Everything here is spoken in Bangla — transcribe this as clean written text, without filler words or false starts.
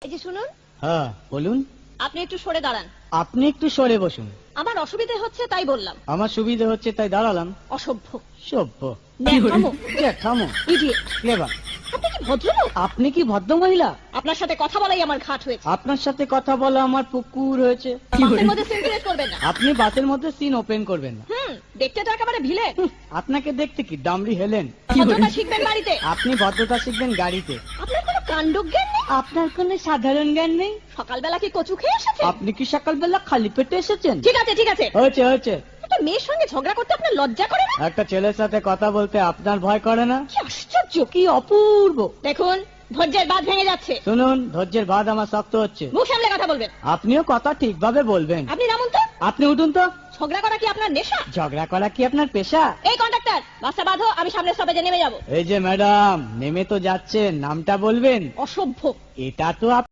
এই যে শুনুন, হ্যাঁ বলুন। আপনি একটু সরে দাঁড়ান। আপনি একটু সরে বসুন। আমার অসুবিধে হচ্ছে তাই বললাম। আমার সুবিধে হচ্ছে তাই দাঁড়ালাম। অসভ্য, সভ্য, ন্যাকামো, জ্যাঠামো, ইডিয়েট। ক্লেভার। আপনি কি ভদ্রলোক? আপনি কি ভদ্র মহিলা? আপনার সাথে কথা বলাই আমার ঘাট হয়েছে। আপনার সাথে কথা বলা আমার পুকুর হয়েছে। বাসের মধ্যে সিন ক্রিয়েট করবেন না। আপনি বাসের মধ্যে সিন ওপেন করবেন না। দেখতে তো একেবারে ভিলেন। আপনাকে দেখতে কি ডামরি হেলেন? ভদ্রতা শিখবেন বাড়িতে। আপনি ভদ্রতা শিখবেন গাড়িতে। আপনার কোনো কাণ্ডজ্ঞান নেই। আপনার কোনো সাধারণ জ্ঞান নেই। সকালবেলা কি কচু খেয়ে এসেছেন? আপনি কি সকালবেলা খালি পেটে এসেছেন? ঠিক আছে ঠিক আছে, হয়েছে হয়েছে। একটা মেয়ের সঙ্গে ঝগড়া করতে আপনার লজ্জা করে না? একটা ছেলের সাথে কথা বলতে আপনার ভয় করে না? কি আশ্চর্য, কি অপূর্ব। দেখুন ধৈর্যের বাঁধ ভেঙে যাচ্ছে। শুনুন, ধৈর্যের বাঁধ আমার শক্ত হচ্ছে। মুখ সামলে কথা বলবেন। আপনিও কথা ঠিকভাবে বলবেন। আপনি নামুন তো। আপনি উঠুন তো। ঝগড়া করা কি আপনার নেশা? ঝগড়া করা কি আপনার পেশা? এই কন্ডাক্টর, বাসটা বাঁধো, আমি সামনের স্টপেজে নেমে যাব। এই যে ম্যাডাম, নেমে তো যাচ্ছেন, নামটা বলবেন। অসভ্য। এটা তো